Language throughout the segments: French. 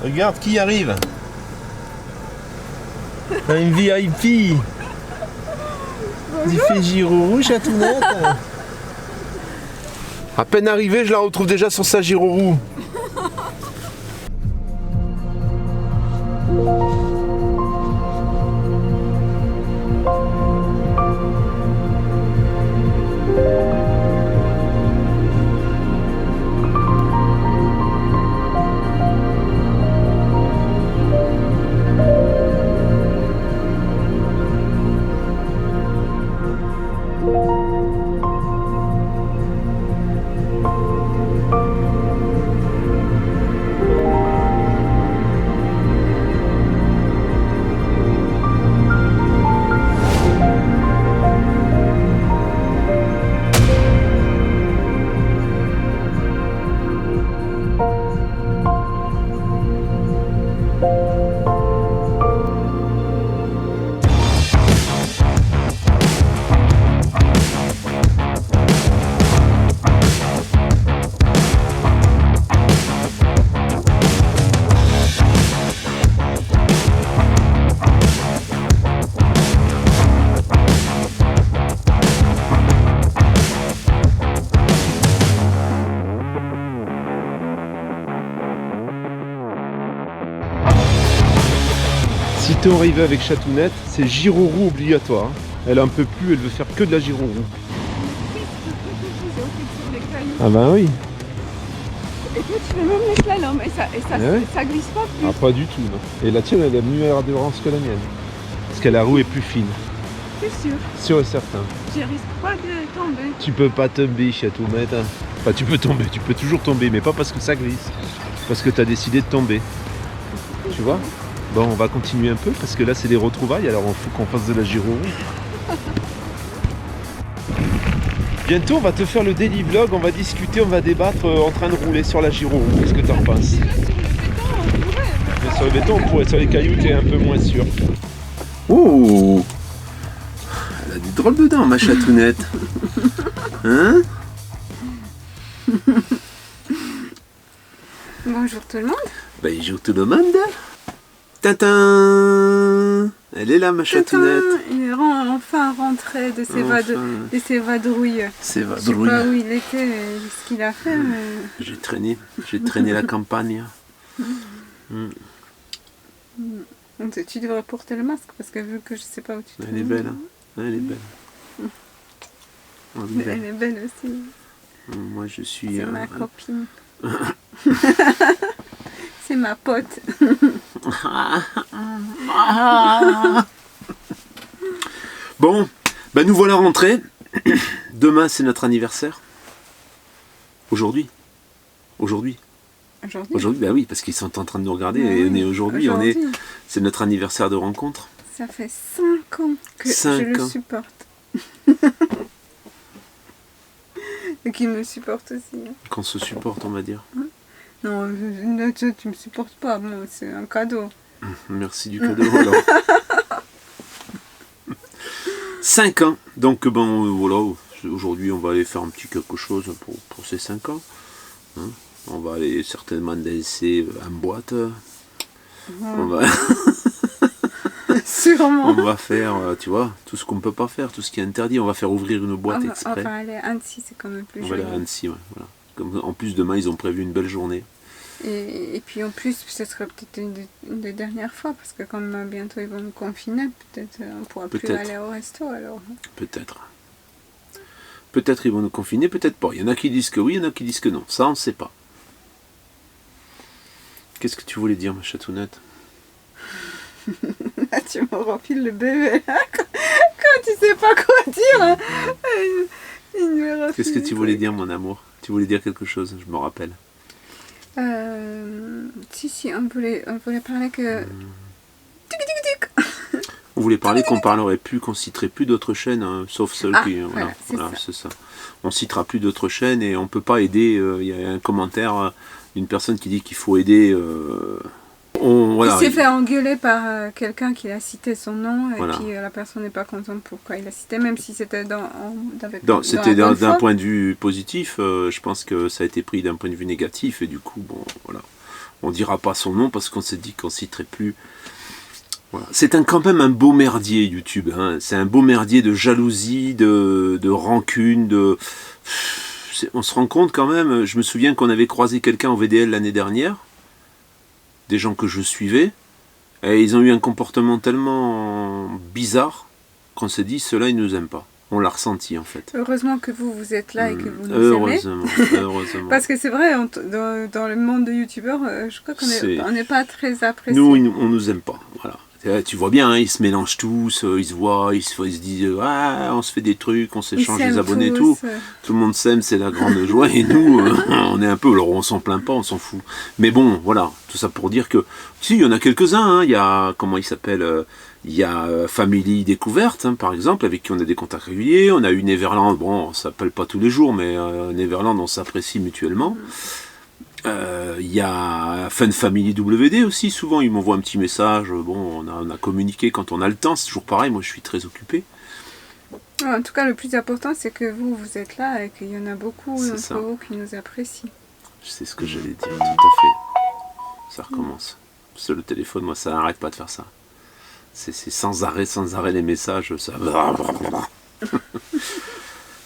Regarde qui arrive. Un VIP. Il fait Girourou, Chatounette. À peine arrivé, je la retrouve déjà sur sa Girourou. Si t'es arrivé avec Chatounette, c'est Girourou obligatoire. Elle en peut plus, elle veut faire que de la Girourou. Ah bah oui. Et toi tu fais même les slaloms et ça glisse pas plus. Ah pas du tout non. Et la tienne elle a mieux d'adhérence que la mienne. Parce que la roue est plus fine. C'est sûr. Sûr et certain. Je risque pas de tomber. Tu peux pas tomber Chatounette. Enfin tu peux tomber, tu peux toujours tomber, mais pas parce que ça glisse. Parce que t'as décidé de tomber. Tu vois? Bon, on va continuer un peu parce que là c'est des retrouvailles, alors il faut qu'on fasse de la Girourou. Bientôt on va te faire le daily vlog, on va discuter, on va débattre en train de rouler sur la Girourou. Qu'est-ce que t'en penses? Mais sur le béton on pourrait, sur les cailloux t'es un peu moins sûr. Oh, elle a des drôles de dents ma Chatounette. Hein? Bonjour tout le monde. Bonjour tout le monde. Tintin! Elle est là, ma Chatounette. Il est enfin rentré de ses vadrouilles. C'est Je sais vadrouille. pas où il était, ce qu'il a fait, mais... J'ai traîné la campagne. Tu devrais porter le masque, parce que vu que je sais pas où tu te Elle est belle, hein. Elle est belle. Elle est Elle belle. est belle aussi. Moi, je suis... C'est ma copine. C'est ma pote. Bon, ben nous voilà rentrés. Demain, c'est notre anniversaire. Aujourd'hui, ben oui, parce qu'ils sont en train de nous regarder et on est aujourd'hui, c'est notre anniversaire de rencontre. Ça fait 5 ans que je le supporte. Et qu'il me supporte aussi. Hein. Qu'on se supporte, on va dire. Non, tu me supportes pas, moi, c'est un cadeau. Merci du cadeau, alors. 5 ans, donc bon, voilà, aujourd'hui on va aller faire un petit quelque chose pour ces 5 ans. Hein, on va aller certainement danser en boîte. On va... Sûrement. On va faire, tu vois, tout ce qu'on ne peut pas faire, tout ce qui est interdit. On va faire ouvrir une boîte exprès. Enfin, aller à Annecy, c'est quand même plus joli. On va aller à Annecy, ouais, voilà. Comme, en plus, demain, ils ont prévu une belle journée. Et puis en plus, ce sera peut-être une des dernières fois, parce que comme bientôt ils vont nous confiner, peut-être on ne pourra plus aller au resto alors. Peut-être. Peut-être ils vont nous confiner, peut-être pas. Il y en a qui disent que oui, il y en a qui disent que non. Ça, on ne sait pas. Qu'est-ce que tu voulais dire, ma Chatounette? Tu me refiles le bébé là, quand tu sais pas quoi dire. Hein. Qu'est-ce que tu voulais dire, mon amour? Tu voulais dire quelque chose, je me rappelle. Si, on voulait parler que... On voulait parler qu'on parlerait plus, qu'on citerait plus d'autres chaînes, hein, sauf celles qui... Voilà, c'est ça. On citera plus d'autres chaînes et on peut pas aider. Il y a un commentaire d'une personne qui dit qu'il faut aider... il s'est fait engueuler par quelqu'un qui a cité son nom et puis la personne n'est pas contente pourquoi il a cité, même si c'était d'un point de vue positif. Je pense que ça a été pris d'un point de vue négatif et du coup, bon, voilà. On dira pas son nom parce qu'on s'est dit qu'on citerait plus. Voilà. C'est quand même un beau merdier YouTube, hein. C'est un beau merdier de jalousie, de rancune, on se rend compte quand même, je me souviens qu'on avait croisé quelqu'un en VDL l'année dernière, des gens que je suivais, et ils ont eu un comportement tellement bizarre qu'on s'est dit, ceux-là ils nous aiment pas. On l'a ressenti en fait. Heureusement que vous êtes là et que vous nous heureusement, aimez. Heureusement. Parce que c'est vrai, dans le monde de youtubeurs, je crois qu'on n'est pas très apprécié. Nous, on nous aime pas, voilà. Tu vois bien, hein, ils se mélangent tous, ils se voient, ils se disent ah, on se fait des trucs, on s'échange des abonnés et tout. Tout le monde s'aime, c'est la grande joie. Et nous, on est un peu, alors on s'en plaint pas, on s'en fout. Mais bon, voilà, tout ça pour dire que, si, il y en a quelques-uns, hein, il y a, comment il s'appelle, il y a Family Découverte, hein, par exemple, avec qui on a des contacts réguliers. On a eu Neverland, bon, on s'appelle pas tous les jours, mais Neverland, on s'apprécie mutuellement. Il y a Fun Family WD aussi, souvent ils m'envoient un petit message, bon on a communiqué quand on a le temps, c'est toujours pareil, moi je suis très occupé. En tout cas le plus important c'est que vous êtes là et qu'il y en a beaucoup d'entre vous qui nous apprécient. C'est ce que j'allais dire, tout à fait. Ça recommence. C'est le téléphone, moi ça n'arrête pas de faire ça. C'est sans arrêt les messages, ça...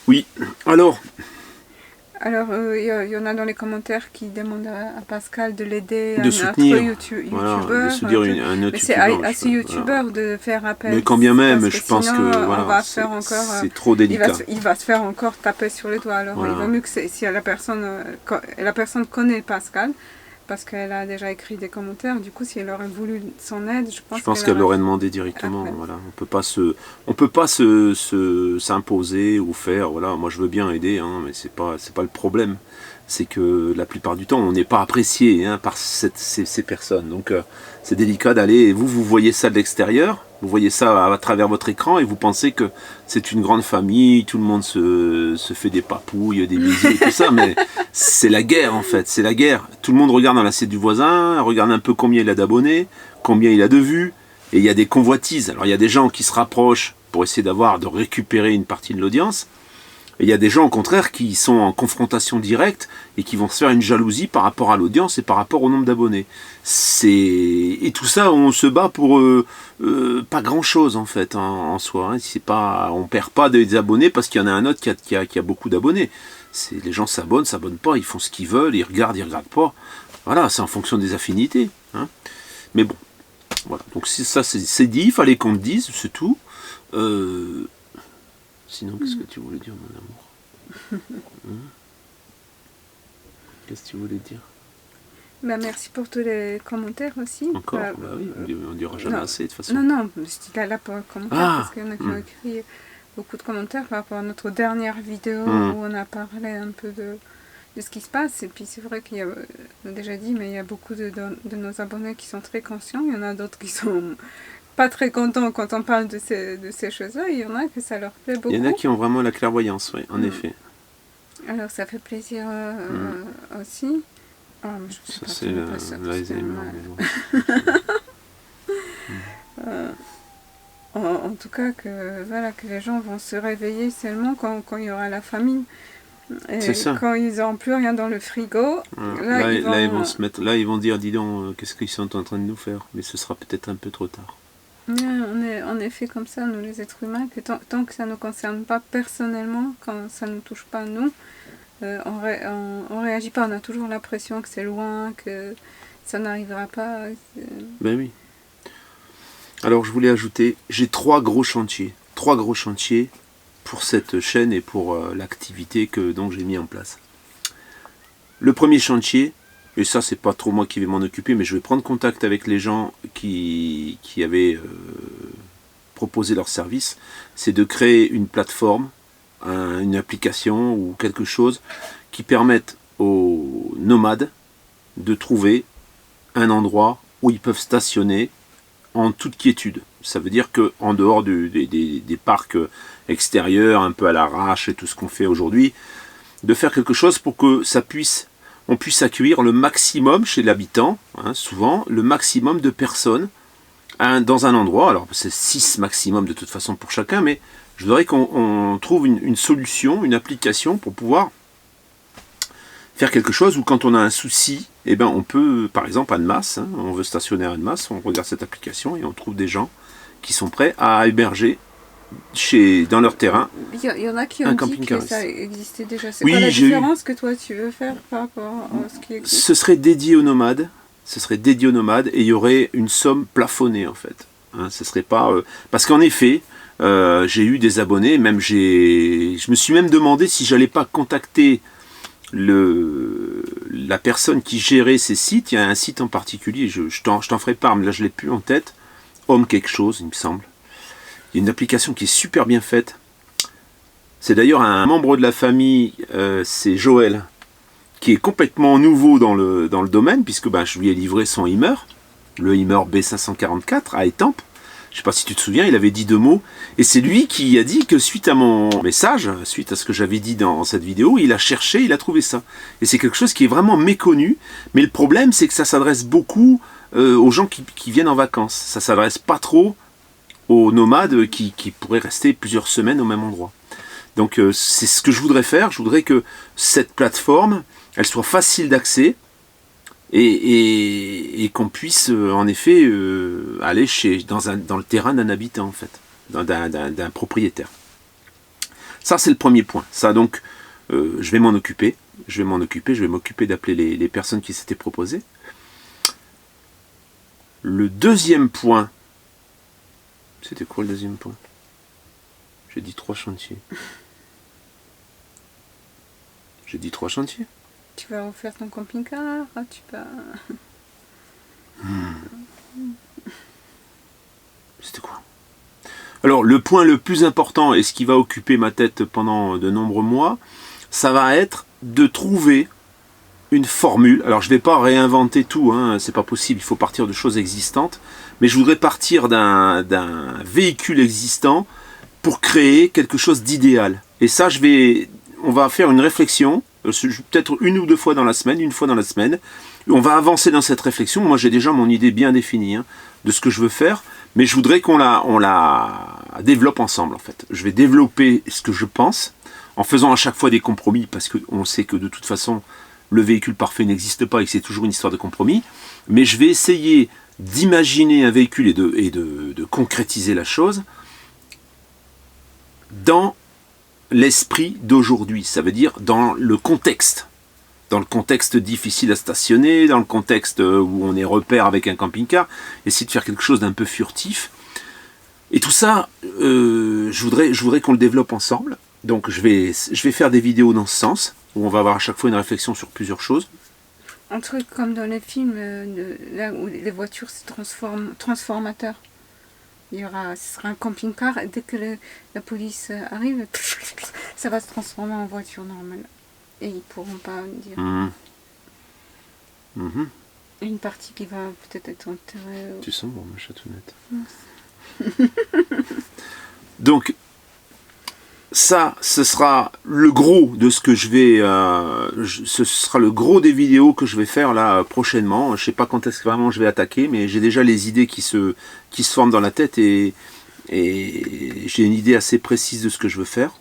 Oui, alors... Alors, il y en a dans les commentaires qui demandent à Pascal de l'aider, de soutenir, youtubeur. Voilà, de soutenir un autre c'est à ce youtubeur de faire appel. Mais quand bien même, je pense que voilà, c'est trop délicat. Il va se faire encore taper sur les doigts. Alors, il vaut mieux que si la personne connaît Pascal, parce qu'elle a déjà écrit des commentaires, du coup, si elle aurait voulu son aide, je pense qu'elle l'aurait demandé directement. Voilà. On peut pas s'imposer ou faire. Voilà, moi je veux bien aider, hein, mais c'est pas le problème. C'est que la plupart du temps, on n'est pas apprécié, hein, par ces personnes. Donc c'est délicat d'aller. Et vous voyez ça de l'extérieur. Vous voyez ça à travers votre écran et vous pensez que c'est une grande famille, tout le monde se fait des papouilles, des bisous et tout ça, mais c'est la guerre en fait, c'est la guerre. Tout le monde regarde dans l'assiette du voisin, regarde un peu combien il a d'abonnés, combien il a de vues, et il y a des convoitises. Alors il y a des gens qui se rapprochent pour essayer de récupérer une partie de l'audience, et il y a des gens au contraire qui sont en confrontation directe et qui vont se faire une jalousie par rapport à l'audience et par rapport au nombre d'abonnés. Et tout ça, on se bat pour pas grand chose en fait en soi. Hein. C'est pas, on perd pas des abonnés parce qu'il y en a un autre qui a beaucoup d'abonnés. Les gens s'abonnent pas, ils font ce qu'ils veulent, ils regardent pas. Voilà, c'est en fonction des affinités. Hein. Mais bon, voilà. Donc ça c'est dit, il fallait qu'on le dise, c'est tout. Sinon, qu'est-ce que tu voulais dire, mon amour? Qu'est-ce que tu voulais dire? Merci pour tous les commentaires aussi. Encore oui, on dira jamais assez de toute façon. Non, j'étais là pour les commentaires parce qu'il y en a qui ont écrit beaucoup de commentaires par rapport à notre dernière vidéo où on a parlé un peu de ce qui se passe. Et puis c'est vrai qu'il y a, on a déjà dit, mais il y a beaucoup de nos abonnés qui sont très conscients. Il y en a d'autres qui sont pas très contents quand on parle de ces choses-là. Il y en a que ça leur plaît beaucoup. Il y en a qui ont vraiment la clairvoyance, oui, en effet. Alors ça fait plaisir aussi. Oh, ça c'est l'Alzheimer. En tout cas que les gens vont se réveiller seulement quand il y aura la famine. Et quand ils n'auront plus rien dans le frigo, là ils vont se mettre, là ils vont dire dis donc qu'est-ce qu'ils sont en train de nous faire, mais ce sera peut-être un peu trop tard. On est fait comme ça, nous les êtres humains, que tant que ça ne nous concerne pas personnellement, quand ça ne nous touche pas nous, on réagit pas, on a toujours l'impression que c'est loin, que ça n'arrivera pas. Ben oui. Alors je voulais ajouter, j'ai trois gros chantiers pour cette chaîne et pour l'activité que donc j'ai mis en place. Le premier chantier, et ça c'est pas trop moi qui vais m'en occuper, mais je vais prendre contact avec les gens qui avaient proposé leur service, c'est de créer une plateforme, une application ou quelque chose qui permette aux nomades de trouver un endroit où ils peuvent stationner en toute quiétude. Ça veut dire qu'en dehors des parcs extérieurs, un peu à l'arrache et tout ce qu'on fait aujourd'hui, de faire quelque chose pour que on puisse accueillir le maximum chez l'habitant, hein, souvent le maximum de personnes dans un endroit. Alors c'est 6 maximum de toute façon pour chacun, mais je voudrais qu'on trouve une solution, une application pour pouvoir faire quelque chose où quand on a un souci, eh ben on peut, par exemple, à Annemasse, hein, on veut stationner à Annemasse, on regarde cette application et on trouve des gens qui sont prêts à héberger dans leur terrain. Il y en a qui ont dit que ça existait déjà. C'est quoi la différence que toi tu veux faire par rapport à ce qui existe? Ce serait dédié aux nomades. Et il y aurait une somme plafonnée en fait. Hein, ce serait pas parce qu'en effet, j'ai eu des abonnés. Je me suis même demandé si j'allais pas contacter la personne qui gérait ces sites. Il y a un site en particulier. Je t'en ferai part, mais là je l'ai plus en tête. Homme quelque chose, il me semble. Il y a une application qui est super bien faite. C'est d'ailleurs un membre de la famille, c'est Joël, qui est complètement nouveau dans le domaine, puisque je lui ai livré son Hummer, le Hummer B544 à Étampes. Je ne sais pas si tu te souviens, il avait dit 2 mots. Et c'est lui qui a dit que suite à mon message, suite à ce que j'avais dit dans cette vidéo, il a cherché, il a trouvé ça. Et c'est quelque chose qui est vraiment méconnu. Mais le problème, c'est que ça s'adresse beaucoup aux gens qui viennent en vacances. Ça ne s'adresse pas trop aux nomades qui pourraient rester plusieurs semaines au même endroit. Donc c'est ce que je voudrais faire. Je voudrais que cette plateforme, elle soit facile d'accès et qu'on puisse en effet aller dans le terrain d'un habitant en fait, d'un propriétaire. Ça c'est le premier point. Ça donc je vais m'en occuper. Je vais m'occuper d'appeler les personnes qui s'étaient proposées. Le deuxième point, c'était quoi le deuxième point? J'ai dit 3 chantiers. Tu vas refaire ton camping-car, tu vas... C'était quoi? Alors, le point le plus important, et ce qui va occuper ma tête pendant de nombreux mois, ça va être de trouver une formule. Alors, je ne vais pas réinventer tout, hein, c'est pas possible, il faut partir de choses existantes, mais je voudrais partir d'un véhicule existant pour créer quelque chose d'idéal. Et ça, on va faire une réflexion, peut-être 1 ou 2 fois dans la semaine, on va avancer dans cette réflexion. Moi j'ai déjà mon idée bien définie de ce que je veux faire, mais je voudrais qu'on la développe ensemble en fait. Je vais développer ce que je pense, en faisant à chaque fois des compromis, parce qu'on sait que de toute façon, le véhicule parfait n'existe pas et que c'est toujours une histoire de compromis, mais je vais essayer d'imaginer un véhicule et de concrétiser la chose dans l'esprit d'aujourd'hui, ça veut dire dans le contexte difficile à stationner, dans le contexte où on est repère avec un camping-car, essayer de faire quelque chose d'un peu furtif. Et tout ça, je voudrais qu'on le développe ensemble. Donc je vais faire des vidéos dans ce sens, où on va avoir à chaque fois une réflexion sur plusieurs choses. Un truc comme dans les films, là où les voitures se transformateurs. Ce sera un camping-car et dès que la police arrive, ça va se transformer en voiture normale. Et ils ne pourront pas dire. Une partie qui va peut-être être enterrée. Tu sens bon, ma chatounette. Donc, ça, ce sera le gros de ce que je vais... ce sera le gros des vidéos que je vais faire là prochainement. Je ne sais pas quand est-ce que vraiment je vais attaquer, mais j'ai déjà les idées qui se forment dans la tête et j'ai une idée assez précise de ce que je veux faire.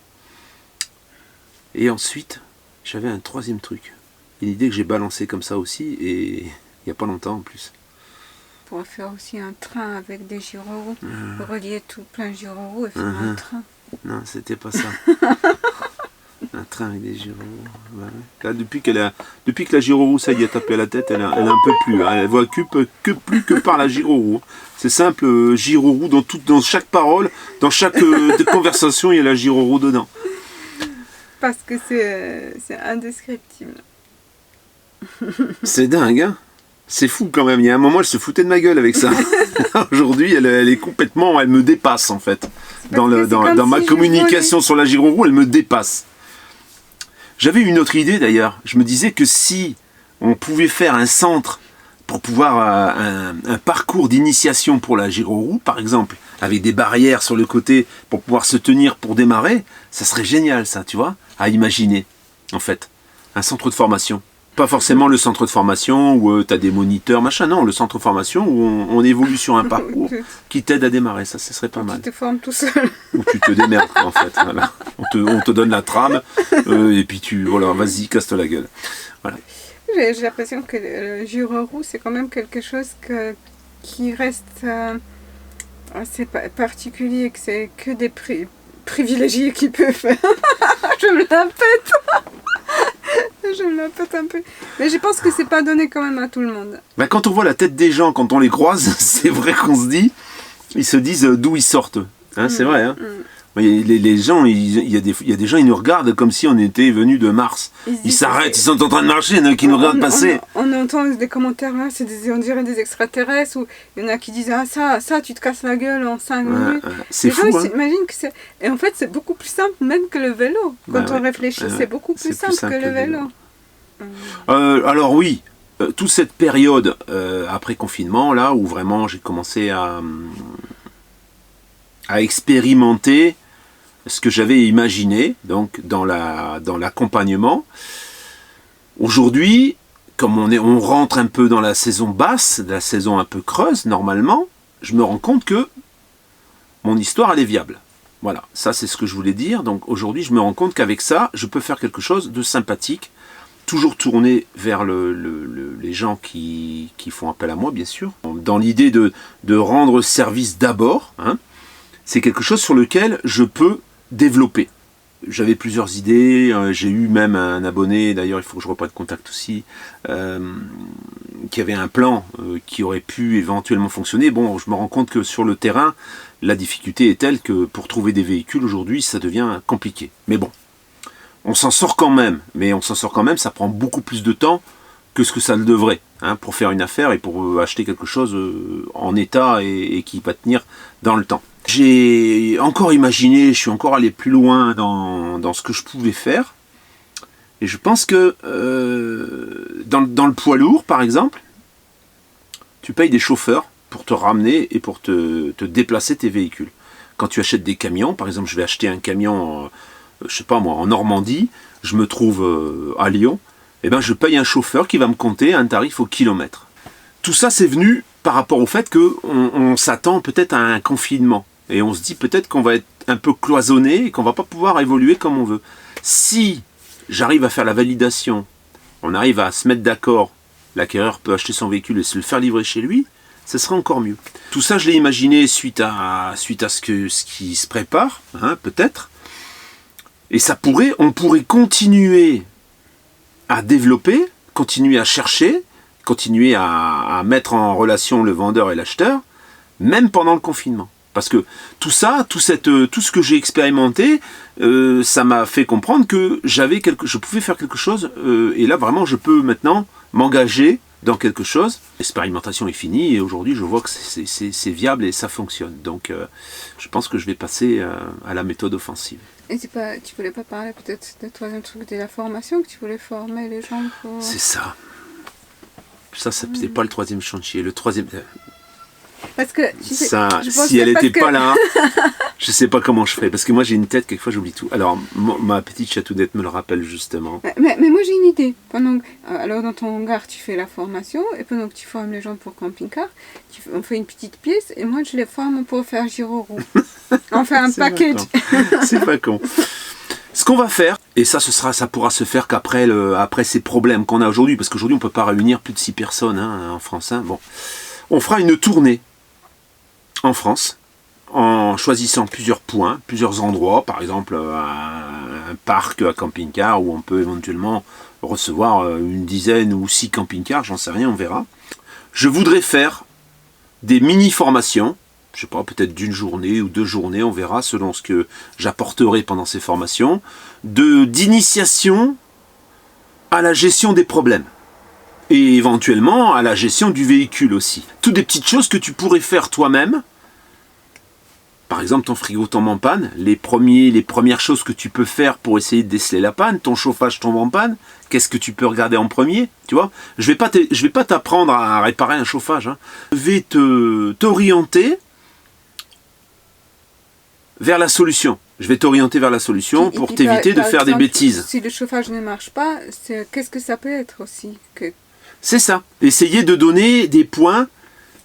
Et ensuite, j'avais un 3e truc. Une idée que j'ai balancée comme ça aussi, et il n'y a pas longtemps en plus. On pourrait faire aussi un train avec des gyroroues, relier tout plein de gyroroues et faire un train. Non, c'était pas ça. Un train avec des gyroroues. Ouais. Là, depuis que la gyroroue, ça y est tapé à la tête, elle en peut plus. Hein. Elle voit plus que par la gyroroue. C'est simple, gyroroue dans chaque parole, dans chaque conversation, il y a la gyroroue dedans. Parce que c'est indescriptible. C'est dingue, hein? C'est fou quand même. Il y a un moment, elle se foutait de ma gueule avec ça. Aujourd'hui, elle est complètement... Elle me dépasse, en fait. Dans ma communication sur la gyroroue, elle me dépasse. J'avais une autre idée, d'ailleurs. Je me disais que si on pouvait faire un centre pour pouvoir... un parcours d'initiation pour la gyroroue, par exemple, avec des barrières sur le côté pour pouvoir se tenir pour démarrer, ça serait génial, ça, tu vois, à imaginer, en fait. Un centre de formation. Pas forcément le centre de formation où tu as des moniteurs, machin. Non, le centre de formation où on évolue sur un parcours qui t'aide à démarrer. Ça, ce serait pas mal. Tu te formes tout seul. Où tu te démerdes, en fait. Voilà. On te donne la trame et puis voilà, vas-y, casse-toi la gueule. Voilà. J'ai l'impression que le Giro-Roue, c'est quand même quelque chose qui reste assez particulier, que c'est que des privilégiés qui peuvent faire. Je me la pète. Je me la pète un peu. Mais je pense que c'est pas donné quand même à tout le monde. Ben, quand on voit la tête des gens, quand on les croise, c'est vrai qu'on se dit, ils se disent d'où ils sortent. Hein, c'est vrai. Hein. Les gens, il y a des gens, ils nous regardent comme si on était venus de Mars. Ils s'arrêtent, ils sont en train de marcher, il y en a qui nous regardent passer. On entend des commentaires là, on dirait des extraterrestres, ou il y en a qui disent ah ça tu te casses la gueule en 5 minutes. C'est fou. Gens, ils s'imaginent que c'est. Et en fait c'est beaucoup plus simple même que le vélo. Quand on réfléchit, c'est beaucoup plus simple que le vélo. Alors oui, toute cette période après confinement là où vraiment j'ai commencé à expérimenter ce que j'avais imaginé donc dans l'accompagnement. Aujourd'hui, comme on rentre un peu dans la saison basse, la saison un peu creuse normalement, je me rends compte que mon histoire elle est viable. Voilà, ça c'est ce que je voulais dire. Donc aujourd'hui, je me rends compte qu'avec ça, je peux faire quelque chose de sympathique, toujours tourné vers les gens qui font appel à moi, bien sûr. Dans l'idée de rendre service d'abord, hein, c'est quelque chose sur lequel je peux développer. J'avais plusieurs idées, j'ai eu même un abonné, d'ailleurs il faut que je reprenne contact aussi, qui avait un plan qui aurait pu éventuellement fonctionner. Bon, je me rends compte que sur le terrain, la difficulté est telle que pour trouver des véhicules aujourd'hui, ça devient compliqué. Mais bon, on s'en sort quand même, ça prend beaucoup plus de temps que ce que ça le devrait, hein, pour faire une affaire et pour acheter quelque chose en état et qui va tenir dans le temps. J'ai encore imaginé, je suis encore allé plus loin dans ce que je pouvais faire. Et je pense que dans le poids lourd, par exemple, tu payes des chauffeurs pour te ramener et pour te déplacer tes véhicules. Quand tu achètes des camions, par exemple, je vais acheter un camion, je sais pas moi, en Normandie, je me trouve à Lyon, et ben je paye un chauffeur qui va me compter un tarif au kilomètre. Tout ça, c'est venu par rapport au fait qu'on s'attend peut-être à un confinement. Et on se dit peut-être qu'on va être un peu cloisonné et qu'on va pas pouvoir évoluer comme on veut. Si j'arrive à faire la validation, on arrive à se mettre d'accord, l'acquéreur peut acheter son véhicule et se le faire livrer chez lui, ce sera encore mieux. Tout ça, je l'ai imaginé suite à ce qui se prépare, hein, peut-être. Et on pourrait continuer à développer, continuer à chercher, continuer à mettre en relation le vendeur et l'acheteur, même pendant le confinement. Parce que tout ça, tout ce que j'ai expérimenté, ça m'a fait comprendre que je pouvais faire quelque chose, et là vraiment je peux maintenant m'engager dans quelque chose. L'expérimentation est finie et aujourd'hui je vois que c'est viable et ça fonctionne. Donc je pense que je vais passer à la méthode offensive. Et tu voulais pas parler peut-être du troisième truc de la formation, que tu voulais former les gens pour... C'est ça. Ça c'est pas le troisième chantier. Le troisième... Parce que si elle n'était pas là, je sais pas comment je ferais. Parce que moi j'ai une tête, quelquefois j'oublie tout. Alors ma petite chatounette me le rappelle justement. Mais moi j'ai une idée. Alors dans ton hangar tu fais la formation et pendant que tu formes les gens pour camping-car, on fait une petite pièce et moi je les forme pour faire Giro-Roue. On fait un package. C'est pas con. Ce qu'on va faire, et ça pourra se faire qu'après ces problèmes qu'on a aujourd'hui, parce qu'aujourd'hui on peut pas réunir plus de 6 personnes en France. Hein. Bon, on fera une tournée en France, en choisissant plusieurs points, plusieurs endroits, par exemple un parc à camping-car où on peut éventuellement recevoir une dizaine ou 6 camping-cars, j'en sais rien, on verra. Je voudrais faire des mini-formations, je sais pas, peut-être d'une journée ou 2 journées, on verra, selon ce que j'apporterai pendant ces formations, d'initiation à la gestion des problèmes. Et éventuellement à la gestion du véhicule aussi. Toutes des petites choses que tu pourrais faire toi-même. Par exemple, ton frigo tombe en panne, les premières choses que tu peux faire pour essayer de déceler la panne, ton chauffage tombe en panne, qu'est-ce que tu peux regarder en premier, tu vois? Je vais pas t'apprendre à réparer un chauffage, hein. Je vais t'orienter vers la solution. Je vais t'orienter vers la solution Et pour puis, t'éviter de par faire des exemple, bêtises. Si le chauffage ne marche pas, qu'est-ce que ça peut être aussi C'est ça. Essayer de donner des points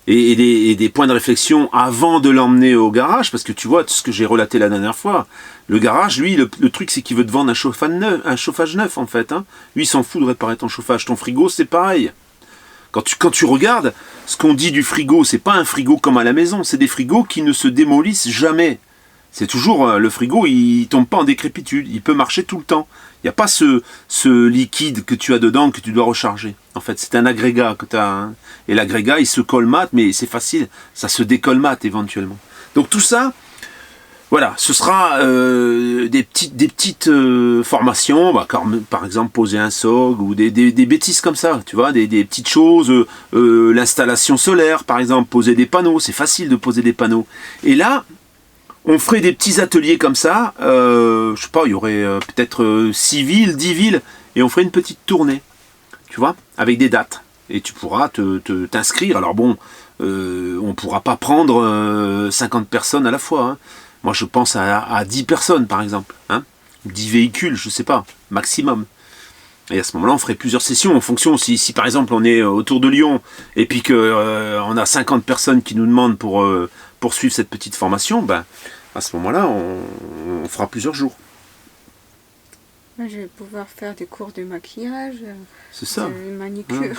et des points de réflexion avant de l'emmener au garage, parce que tu vois, ce que j'ai relaté la dernière fois, le garage, lui, le truc, c'est qu'il veut te vendre un chauffage neuf, en fait. Hein. Lui, il s'en fout de réparer ton chauffage. Ton frigo, c'est pareil. Quand tu regardes, ce qu'on dit du frigo, c'est pas un frigo comme à la maison, c'est des frigos qui ne se démolissent jamais. C'est toujours, le frigo, il tombe pas en décrépitude, il peut marcher tout le temps. Il n'y a pas ce liquide que tu as dedans que tu dois recharger. En fait, c'est un agrégat que tu as. Hein. Et l'agrégat, il se colmate, mais c'est facile, ça se décolmate éventuellement. Donc tout ça, voilà, ce sera des petites formations, comme par exemple poser un SOG ou des bêtises comme ça, tu vois, des petites choses, l'installation solaire par exemple, poser des panneaux, c'est facile de poser des panneaux. Et là, on ferait des petits ateliers comme ça, je sais pas, il y aurait peut-être 6 villes, 10 villes, et on ferait une petite tournée, tu vois, avec des dates. Et tu pourras t'inscrire. Alors bon, on ne pourra pas prendre 50 personnes à la fois. Hein. Moi, je pense à 10 personnes, par exemple. Hein. 10 véhicules, je ne sais pas, maximum. Et à ce moment-là, on ferait plusieurs sessions en fonction. Si par exemple, on est autour de Lyon, et puis qu'on a 50 personnes qui nous demandent pour poursuivre cette petite formation, ben, à ce moment-là, on fera plusieurs jours. Moi, je vais pouvoir faire des cours de maquillage, c'est ça. de manicure.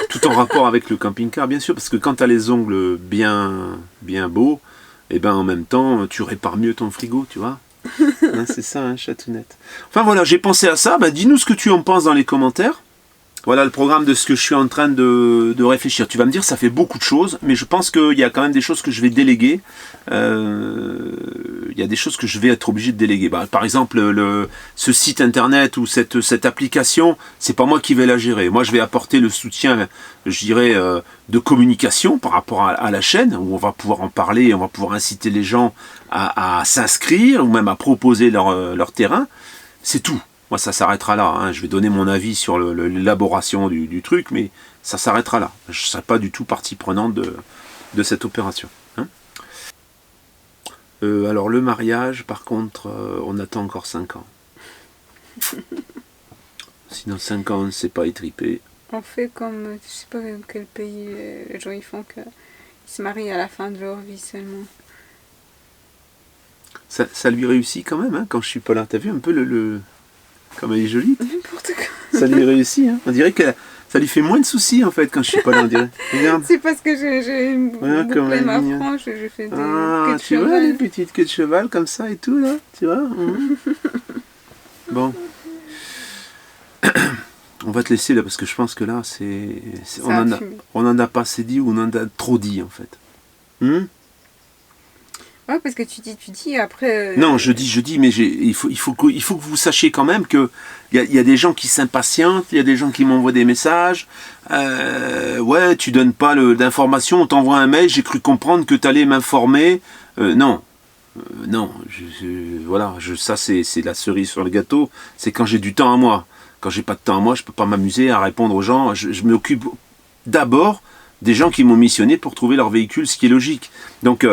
Tout en rapport avec le camping-car, bien sûr, parce que quand tu as les ongles bien beaux, et ben en même temps, tu répares mieux ton frigo, tu vois. Hein, c'est ça, hein, chatounette. Enfin voilà, j'ai pensé à ça. Ben, dis-nous ce que tu en penses dans les commentaires. Voilà le programme de ce que je suis en train de réfléchir. Tu vas me dire, ça fait beaucoup de choses, mais je pense qu'il y a quand même des choses que je vais déléguer. Il y a des choses que je vais être obligé de déléguer. Bah, par exemple, ce site internet ou cette application, c'est pas moi qui vais la gérer. Moi, je vais apporter le soutien, je dirais, de communication par rapport à la chaîne, où on va pouvoir en parler, on va pouvoir inciter les gens à s'inscrire ou même à proposer leur terrain. C'est tout. Moi, ça s'arrêtera là. Hein. Je vais donner mon avis sur l'élaboration du truc, mais ça s'arrêtera là. Je ne serai pas du tout partie prenante de cette opération. Hein. Alors, le mariage, par contre, on attend encore 5 ans. Sinon, 5 ans, on ne sait pas étriper. On fait comme, je ne sais pas dans quel pays les gens ils font qu'ils se marient à la fin de leur vie seulement. Ça lui réussit quand même, hein, quand je suis pas là. T'as vu un peu comme elle est jolie. N'importe quoi. Ça lui réussit. Hein. On dirait que ça lui fait moins de soucis en fait quand je suis pas là. On dirait. Regarde. C'est parce que j'ai bouclé ma frange et je fais des queues de tu vois cheval. les petites queues de cheval comme ça et tout là. Tu vois. Bon. On va te laisser là parce que je pense que là on en a pas assez dit ou on en a trop dit en fait. Ouais, parce que tu dis après... Non, je dis, mais il faut que vous sachiez quand même qu'il y a des gens qui s'impatientent, il y a des gens qui m'envoient des messages. Ouais, tu donnes pas d'informations, on t'envoie un mail, j'ai cru comprendre que tu allais m'informer. Non, voilà, ça c'est la cerise sur le gâteau, c'est quand j'ai du temps à moi. Quand j'ai pas de temps à moi, je peux pas m'amuser à répondre aux gens. Je m'occupe d'abord des gens qui m'ont missionné pour trouver leur véhicule, ce qui est logique. Donc,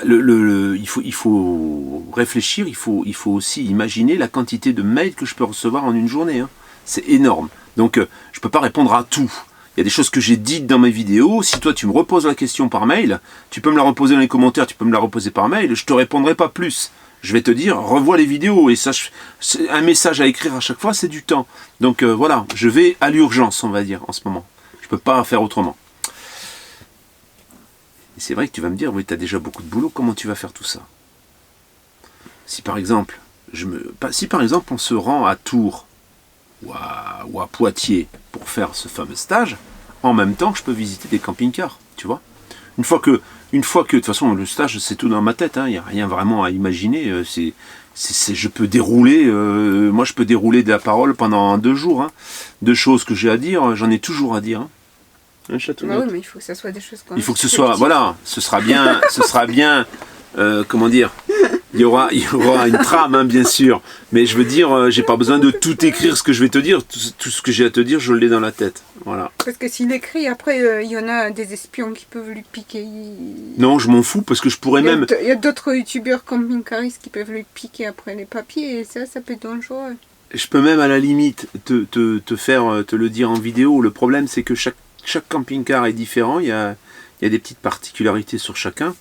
il faut réfléchir, il faut aussi imaginer la quantité de mails que je peux recevoir en une journée. Hein. C'est énorme. Donc, je ne peux pas répondre à tout. Il y a des choses que j'ai dites dans mes vidéos. Si toi, tu me reposes la question par mail, tu peux me la reposer dans les commentaires, tu peux me la reposer par mail, je ne te répondrai pas plus. Je vais te dire, revois les vidéos. Et ça, un message à écrire à chaque fois, c'est du temps. Donc, voilà, je vais à l'urgence, on va dire, en ce moment. Je ne peux pas faire autrement. C'est vrai que tu vas me dire, oui, tu as déjà beaucoup de boulot, comment tu vas faire tout ça? Si par exemple, on se rend à Tours ou à Poitiers pour faire ce fameux stage, en même temps, je peux visiter des camping-cars, tu vois. Une fois que, de toute façon, le stage, c'est tout dans ma tête, il n'y a rien vraiment à imaginer, je peux dérouler, moi je peux dérouler de la parole pendant 2 jours, hein. 2 choses que j'ai à dire, j'en ai toujours à dire, hein. Bah oui, mais il faut que ça soit des choses comme il faut que ce soit, voilà, ce sera bien, comment dire, Il y aura une trame, hein, bien sûr. Mais je veux dire, j'ai pas besoin de tout écrire ce que je vais te dire. Tout ce que j'ai à te dire, je l'ai dans la tête. Voilà. Parce que s'il écrit, après, il y en a des espions qui peuvent lui piquer. Non, je m'en fous parce que je pourrais même... Il y a d'autres youtubeurs camping-caristes qui peuvent lui piquer après les papiers et ça peut être dangereux. Je peux même à la limite te faire te le dire en vidéo. Le problème, c'est que chaque camping-car est différent. Il y a des petites particularités sur chacun.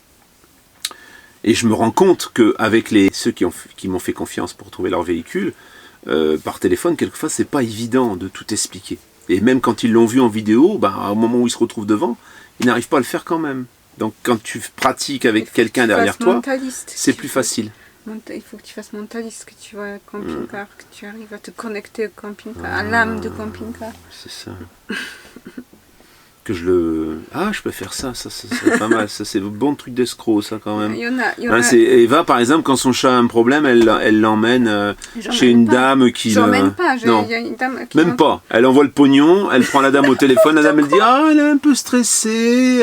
Et je me rends compte qu'avec ceux qui m'ont fait confiance pour trouver leur véhicule, par téléphone, quelquefois, c'est pas évident de tout expliquer. Et même quand ils l'ont vu en vidéo, au moment où ils se retrouvent devant, ils n'arrivent pas à le faire quand même. Donc quand tu pratiques avec quelqu'un derrière toi, c'est plus facile. Il faut que tu fasses mentaliste, que tu vois un camping-car, que tu arrives à te connecter au camping-car, à l'âme de camping-car. C'est ça. Que je le... Ah, je peux faire ça c'est pas mal. Ça, c'est un bon truc d'escroc, ça, quand même. Il y en a... C'est Eva, par exemple, quand son chat a un problème, elle l'emmène chez une dame qui... J'emmène pas, non. Il y a une dame qui... Même pas. Elle envoie le pognon, elle prend la dame au téléphone, la dame, elle dit « Ah, elle est un peu stressée.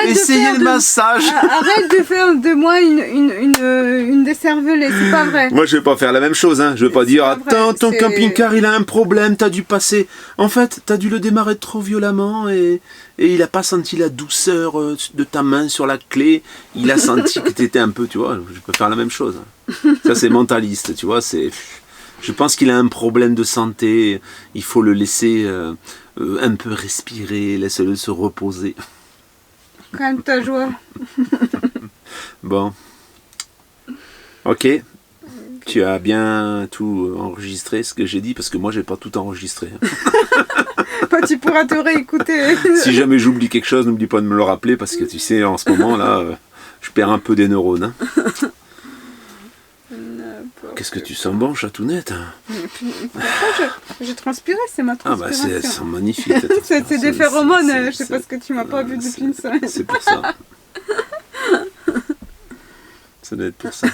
Essayez le massage. » Arrête de faire de moi une décervelée, c'est pas vrai. Moi, je vais pas faire la même chose, hein. Je vais pas dire « Attends, ton camping-car, il a un problème, t'as dû passer... En fait, t'as dû le démarrer trop violemment. Et il n'a pas senti la douceur de ta main sur la clé. Il a senti que tu étais un peu, tu vois, je peux faire la même chose. Ça, c'est mentaliste, tu vois. Je pense qu'il a un problème de santé. Il faut le laisser un peu respirer, laisse-le se reposer. Calme ta joie. Bon. Ok. Tu as bien tout enregistré, ce que j'ai dit, parce que moi, j'ai pas tout enregistré. Tu pourras te réécouter. Si jamais j'oublie quelque chose, n'oublie pas de me le rappeler, parce que tu sais, en ce moment, là, je perds un peu des neurones. Hein. Qu'est-ce que tu sens bon, chatounette, hein. J'ai transpiré, c'est ma transpiration. Ah bah, c'est magnifique. C'est des phéromones, je sais pas ce que tu m'as pas vu depuis une semaine. C'est pour ça. Ça doit être pour ça.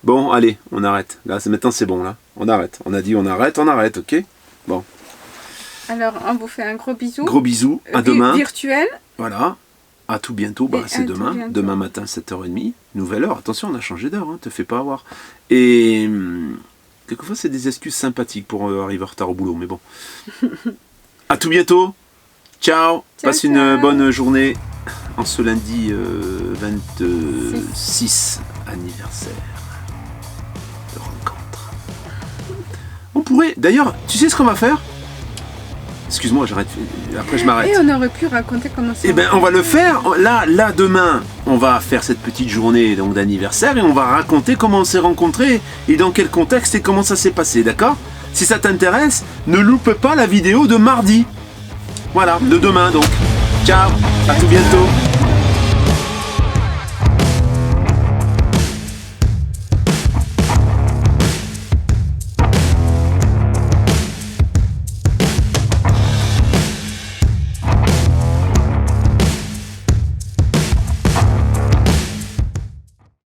Bon, allez, on arrête. Là, maintenant, c'est bon, là. On arrête. On a dit on arrête, ok. Bon. Alors, on vous fait un gros bisou. Gros bisous, à demain. Virtuel. Voilà. À tout bientôt. C'est demain. Bientôt. Demain matin, 7h30. Nouvelle heure. Attention, on a changé d'heure, hein. Te fais pas avoir. Et quelquefois, c'est des excuses sympathiques pour arriver en retard au boulot, mais bon. À tout bientôt. Ciao. Passe une bonne journée en ce lundi 26 anniversaire de rencontre. On pourrait, d'ailleurs, tu sais ce qu'on va faire? Excuse-moi, j'arrête. Après, je m'arrête. Et on aurait pu raconter comment ça. Eh ben, on va le faire. Là, demain, on va faire cette petite journée donc d'anniversaire et on va raconter comment on s'est rencontrés et dans quel contexte et comment ça s'est passé, d'accord? Si ça t'intéresse, ne loupe pas la vidéo de mardi. Voilà, de demain donc. Ciao, à tout bientôt.